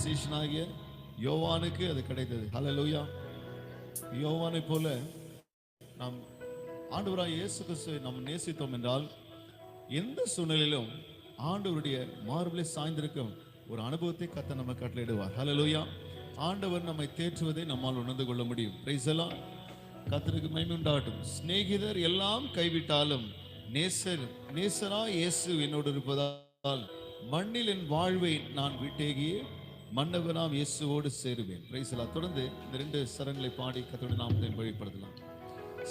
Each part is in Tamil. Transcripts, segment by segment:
சீஷனாகிய யோவானுக்கு அது கிடைத்தது. ஹல்லேலூயா. யோவானை போல நாம் ஆண்டவராய் இயேசு கிறிஸ்துவை நாம் நேசித்தோம் என்றால் எந்த சூழ்நிலையிலும் ஆண்டவருடைய மார்பிலே சாய்ந்திருக்கும் ஒரு அனுபவத்தை கர்த்தர் நம்ம கட்டளையிடுவார். ஹல்லேலூயா. ஆண்டவர் நம்மை தேற்றுவதை நம்மால் உணர்ந்து கொள்ள முடியும். Price the Lord. கர்த்தருக்கு மகிமை உண்டாகட்டும். சிநேகிதர் எல்லாம் கைவிட்டாலும் நேசராய் இயேசு என்னோடு இருப்பதால் மண்ணில் என் வாழ்வை நான் விட்டேகியே மன்னவனாம் இயேசுவோடு சேருவேன். Price the Lord. தொடர்ந்து இந்த 2 சரணங்களை பாடி கர்த்தருடைய நாமத்தை வழிபடுத்தலாம்.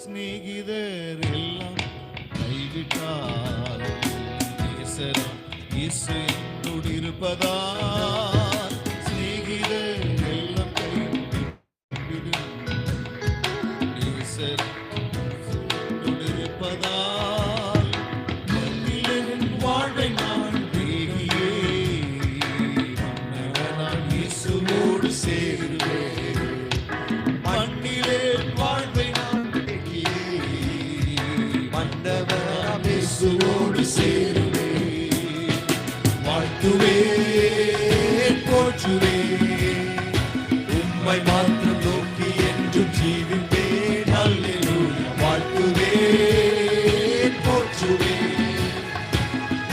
சிநேகிதர் எல்லாம் கைவிட்டால் நேசராய் இயேசு என்னோடு இருப்பதால் சிநேகிதர் எல்லாம் கைவிடும் நேசர் என்னோடு இருப்பதால் மண்ணில் வாழ்வை நான் தேகியே மன்னவனாம் இயேசுவோடு சேருவேன். மண்ணிலே வாழ்வை நான் தேகியே மன்னவனாம் இயேசுவோடு சேருவேன். வாழ்த்துவேன் போற்றுவேன் உம்மை மாத்திரம் நோக்கி என்றும் ஜீவிப்பேன். அல்லேலூயா. வாழ்த்துவேன் போற்றுவேன்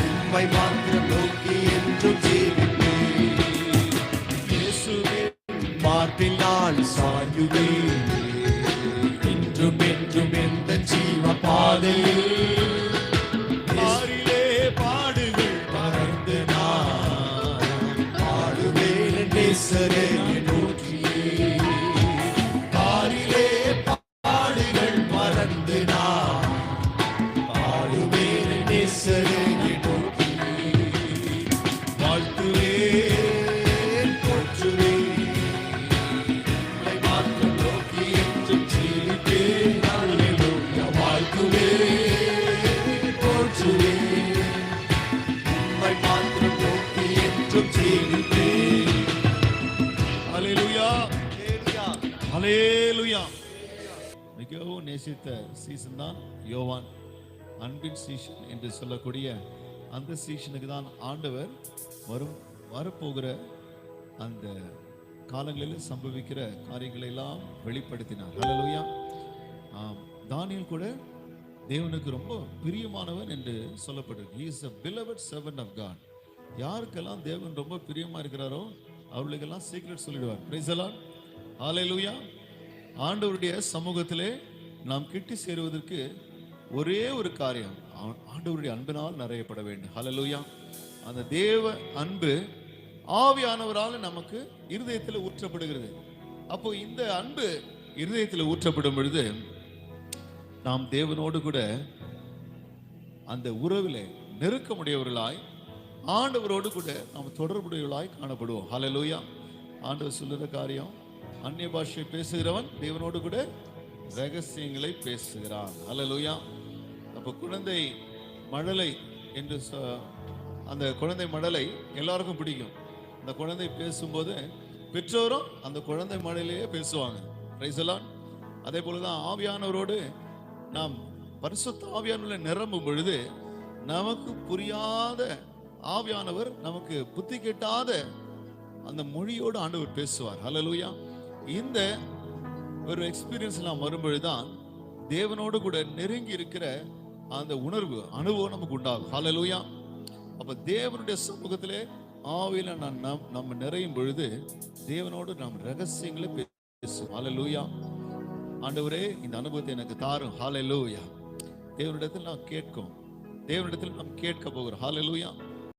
உம்மை மாத்திரம் நோக்கி என்றும் ஜீவிப்பேன். இயேசுவே மார்பில் நான் சாயுவேன் என்றும் என்றும் எந்த ஜீவ பாதையில் காரிலே பாடுகள் மறந்து நான் பாடுவேன் நேசரே நோக்கி. வாழ்த்துவேன் போற்றுவேன் உம்மை மாத்திரம் நோக்கி என்றும் ஜீவிப்பேன். அல்லேலூயா. வாழ்த்துவேன் போற்றுவேன் உம்மை மாத்திரம் நோக்கி என்றும் ஜீவிப்பேன். ஹல்லேலூயா. மிகவும் நேசித்த சீசன் தான் யோவான். அன்பின் சீசன் என்று சொல்லக்கூடிய அந்த சீசனுக்கு தான் ஆண்டவர் வரப்போகிற அந்த காலங்களில் சம்பவிக்கிற காரியங்களை எல்லாம் வெளிப்படுத்தினார். ஹல்லேலூயா. தானியேல் கூட தேவனுக்கு ரொம்ப பிரியமானவன் என்று சொல்லப்பட்டிருக்கு. He is a beloved servant of God. யாருக்கெல்லாம் தேவன் ரொம்ப பிரியமா இருக்கிறாரோ அவர்களுக்கெல்லாம் சீக்ரெட் சொல்லிடுவார். Praise the lord. ஹல்லேலூயா. ஆண்டவருடைய சமூகத்திலே நாம் கிட்டி சேருவதற்கு ஒரே ஒரு காரியம், ஆண்டவருடைய அன்பினால் நிறையப்பட வேண்டும். ஹல்லேலூயா. அந்த தேவ அன்பு ஆவியானவரால் நமக்கு இருதயத்தில் ஊற்றப்படுகிறது. அப்போ இந்த அன்பு இருதயத்தில் ஊற்றப்படும் பொழுது நாம் தேவனோடு கூட அந்த உறவிலே நெருக்கமுடையவர்களாய் ஆண்டவரோடு கூட நாம் தொடர்புடையவர்களாய் காணப்படுவோம். ஹல்லேலூயா. ஆண்டவர் சொல்லுற காரியம், அந்நிய பாஷை பேசுகிறவன் தேவனோடு கூட ரகசியங்களை பேசுகிறான். ஹல்லேலூயா. அப்போ குழந்தை மழலை என்று அந்த குழந்தை மழலை எல்லாருக்கும் பிடிக்கும். அந்த குழந்தை பேசும்போது பெற்றோரும் அந்த குழந்தை மழலையே பேசுவாங்க. Price the Lord. அதே போலதான் ஆவியானவரோடு நாம் பரிசுத்த ஆவியானவரை நிரம்பும் பொழுது நமக்கு புரியாத ஆவியானவர், நமக்கு புத்தி கெட்டாத அந்த மொழியோடு ஆண்டவர் பேசுவார். ஹல்லேலூயா. இந்த ஒரு எக்ஸ்பீரியன்ஸ் நாம் வரும்பொழுதுதான் தேவனோடு கூட நெருங்கி இருக்கிற அந்த உணர்வு அனுபவம் நமக்கு உண்டாகும். ஹல்லேலூயா. அப்ப தேவனுடைய சமூகத்திலே ஆவியில நம்ம நிறையும் பொழுது தேவனோடு நாம் ரகசியங்களை பேசுவோம். ஹல்லேலூயா. ஆண்டவரே, இந்த அனுபவத்தை எனக்கு தாரும். ஹல்லேலூயா. தேவனிடத்தில் நாம் கேட்கும், தேவனிடத்தில் நாம் கேட்க போகிறோம். ஹல்லேலூயா.